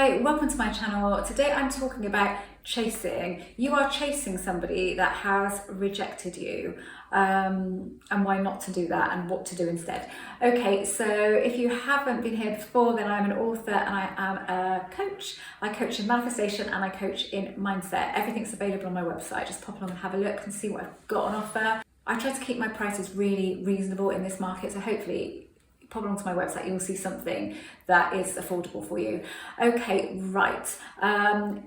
Hi, welcome to my channel. Today I'm talking about chasing. You are chasing somebody that has rejected you, and why not to do that and what to do instead. Okay, so if you haven't been here before, then I'm an author and I am a coach. I coach in manifestation and I coach in mindset. Everything's available on my website. Just pop along and have a look and see what I've got on offer. I try to keep my prices really reasonable in this market, so hopefully pop along to my website, you'll see something that is affordable for you. Okay, right.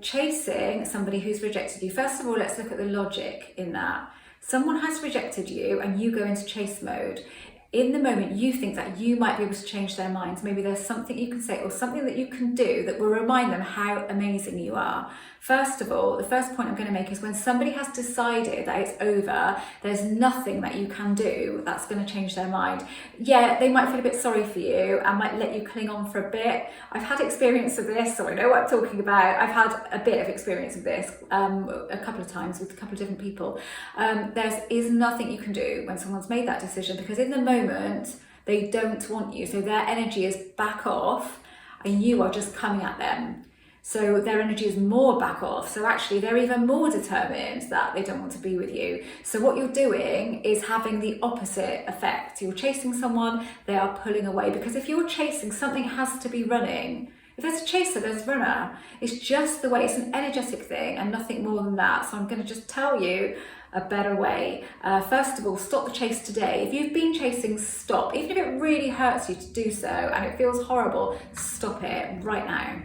Chasing somebody who's rejected you. First of all, let's look at the logic in that. Someone has rejected you and you go into chase mode. In the moment, you think that you might be able to change their minds. Maybe there's something you can say or something that you can do that will remind them how amazing you are. First of all, the first point I'm going to make is when somebody has decided that it's over, there's nothing that you can do that's going to change their mind. Yeah, they might feel a bit sorry for you and might let you cling on for a bit. I've had experience of this, so I know what I'm talking about. I've had a bit of experience of this a couple of times with a couple of different people. There is nothing you can do when someone's made that decision, because in the moment, they don't want you. So their energy is back off and you are just coming at them. So their energy is more back off. So actually they're even more determined that they don't want to be with you. So what you're doing is having the opposite effect. You're chasing someone, they are pulling away. Because if you're chasing, something has to be running. If there's a chaser, there's a runner. It's just the way, it's an energetic thing and nothing more than that. So I'm going to just tell you a better way. First of all, stop the chase today. If you've been chasing, stop. Even if it really hurts you to do so and it feels horrible, stop it right now.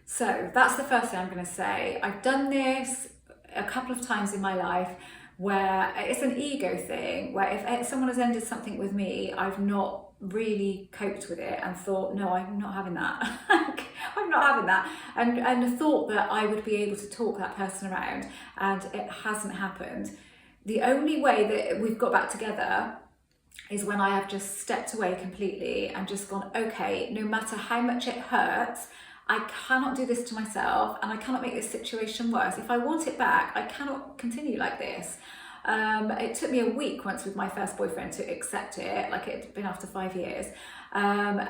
So that's the first thing I'm going to say. I've done this a couple of times in my life where it's an ego thing, where if someone has ended something with me, I've not really coped with it and thought, no, I'm not having that. I'm not having that. And thought that I would be able to talk that person around, and it hasn't happened. The only way that we've got back together is when I have just stepped away completely and just gone, okay, no matter how much it hurts, I cannot do this to myself and I cannot make this situation worse. If I want it back, I cannot continue like this. It took me a week once with my first boyfriend to accept it, like it had been after 5 years, and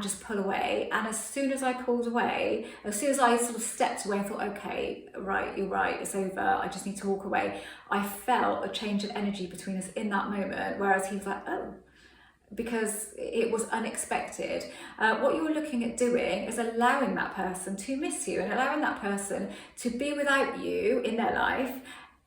just pull away. And as soon as I pulled away, as soon as I sort of stepped away and thought, okay, right, you're right, it's over, I just need to walk away, I felt a change of energy between us in that moment, whereas he was like, oh, because it was unexpected. What you're looking at doing is allowing that person to miss you and allowing that person to be without you in their life.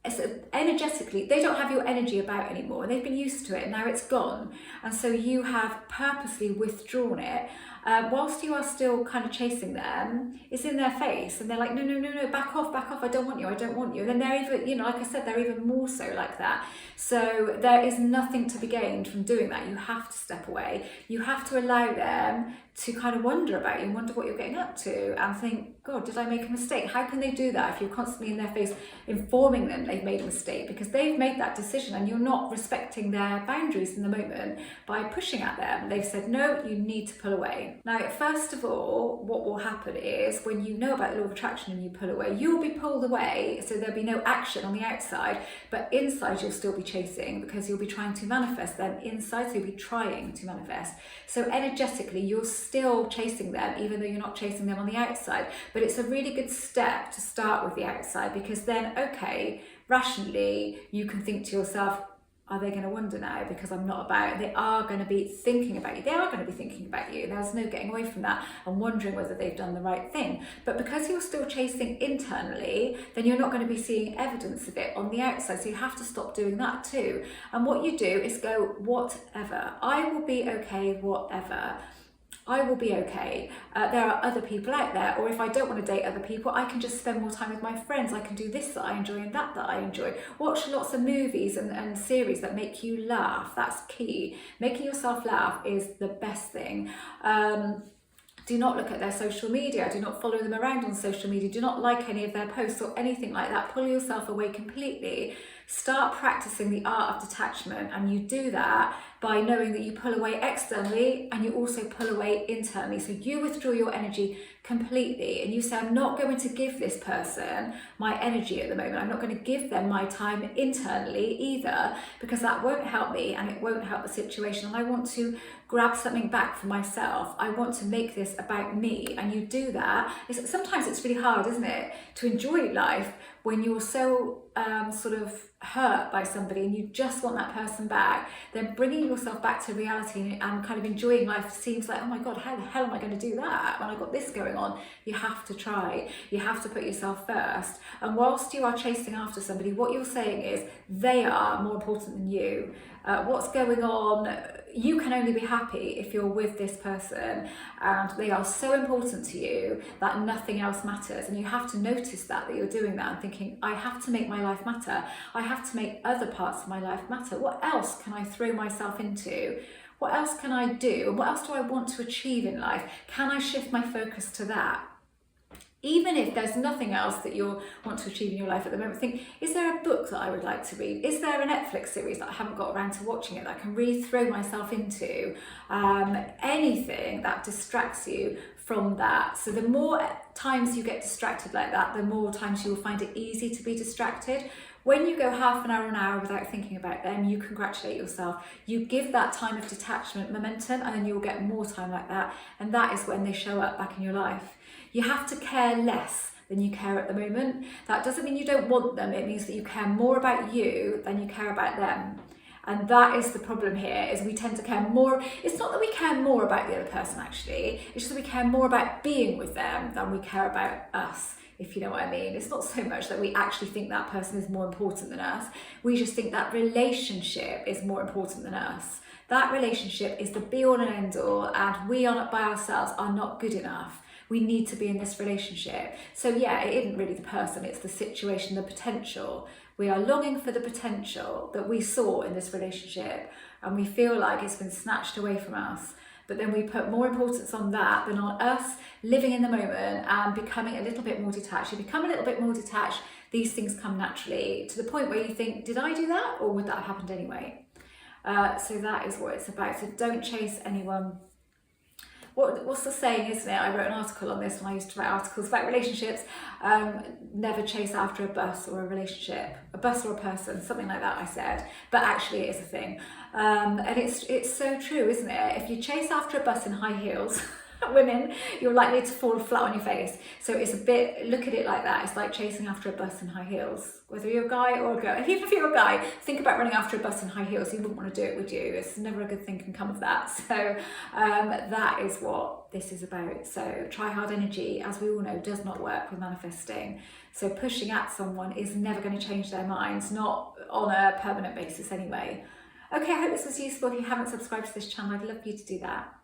So energetically, they don't have your energy about anymore and they've been used to it, now it's gone. And so you have purposely withdrawn it. Whilst you are still kind of chasing them, it's in their face and they're like, no, back off, I don't want you. And then they're even, like I said, they're even more so like that. So there is nothing to be gained from doing that. You have to step away. You have to allow them to kind of wonder about you and wonder what you're getting up to and think, God, did I make a mistake? How can they do that if you're constantly in their face informing them they've made a mistake? Because they've made that decision and you're not respecting their boundaries in the moment by pushing at them. They've said, no, you need to pull away. Now, first of all, what will happen is when you know about the law of attraction and you pull away, you'll be pulled away, so there'll be no action on the outside, but inside you'll still be chasing because you'll be trying to manifest them inside, so you'll be trying to manifest. So energetically, you're still chasing them, even though you're not chasing them on the outside. But it's a really good step to start with the outside, because then, okay, rationally, you can think to yourself, are they going to wonder now because I'm not about? They are going to be thinking about you. They are going to be thinking about you. There's no getting away from that and wondering whether they've done the right thing. But because you're still chasing internally, then you're not going to be seeing evidence of it on the outside. So you have to stop doing that too. And what you do is go, whatever. I will be okay, whatever. I will be okay. There are other people out there, or if I don't want to date other people, I can just spend more time with my friends. I can do this that I enjoy and that I enjoy. Watch lots of movies and series that make you laugh. That's key. Making yourself laugh is the best thing. Do not look at their social media. Do not follow them around on social media. Do not like any of their posts or anything like that. Pull yourself away completely. Start practicing the art of detachment, and you do that by knowing that you pull away externally and you also pull away internally. So you withdraw your energy completely, and you say, I'm not going to give this person my energy at the moment, I'm not going to give them my time internally either, because that won't help me and it won't help the situation, and I want to grab something back for myself. I want to make this about me. And you do that. Sometimes it's really hard, isn't it, to enjoy life when you're so sort of hurt by somebody and you just want that person back. Then bringing yourself back to reality and kind of enjoying life seems like, oh my God, how the hell am I going to do that when I've got this going on? You have to try. You have to put yourself first. And whilst you are chasing after somebody, what you're saying is they are more important than you. What's going on, you can only be happy if you're with this person, and they are so important to you that nothing else matters. And you have to notice that you're doing that and thinking, I have to make my life matter. I have to make other parts of my life matter. What else can I throw myself into? What else can I do? And what else do I want to achieve in life? Can I shift my focus to that? Even if there's nothing else that you want to achieve in your life at the moment, think, is there a book that I would like to read? Is there a Netflix series that I haven't got around to watching it that I can really throw myself into? Anything that distracts you from that. So the more times you get distracted like that, the more times you will find it easy to be distracted. When you go half an hour without thinking about them, you congratulate yourself. You give that time of detachment momentum, and then you'll get more time like that. And that is when they show up back in your life. You have to care less than you care at the moment. That doesn't mean you don't want them. It means that you care more about you than you care about them. And that is the problem here, is we tend to care more. It's not that we care more about the other person, actually. It's just that we care more about being with them than we care about us, if you know what I mean. It's not so much that we actually think that person is more important than us. We just think that relationship is more important than us. That relationship is the be all and end all, and we on it by ourselves are not good enough. We need to be in this relationship. So yeah, it isn't really the person, it's the situation, the potential. We are longing for the potential that we saw in this relationship, and we feel like it's been snatched away from us. But then we put more importance on that than on us living in the moment and becoming a little bit more detached. You become a little bit more detached, these things come naturally, to the point where you think, did I do that, or would that have happened anyway? So that is what it's about. So don't chase anyone. What's the saying, isn't it? I wrote an article on this when I used to write articles about relationships. Never chase after a bus or a relationship, a bus or a person, something like that I said. But actually it is a thing. And it's so true, isn't it? If you chase after a bus in high heels, women, you're likely to fall flat on your face. So it's a bit, look at it like that. It's like chasing after a bus in high heels, whether you're a guy or a girl. And even if you're a guy, think about running after a bus in high heels. You wouldn't want to do it, would you? It's never a good thing can come of that. So that is what this is about. So try hard energy, as we all know, does not work with manifesting. So pushing at someone is never going to change their minds, not on a permanent basis anyway. Okay, I hope this was useful. If you haven't subscribed to this channel, I'd love for you to do that.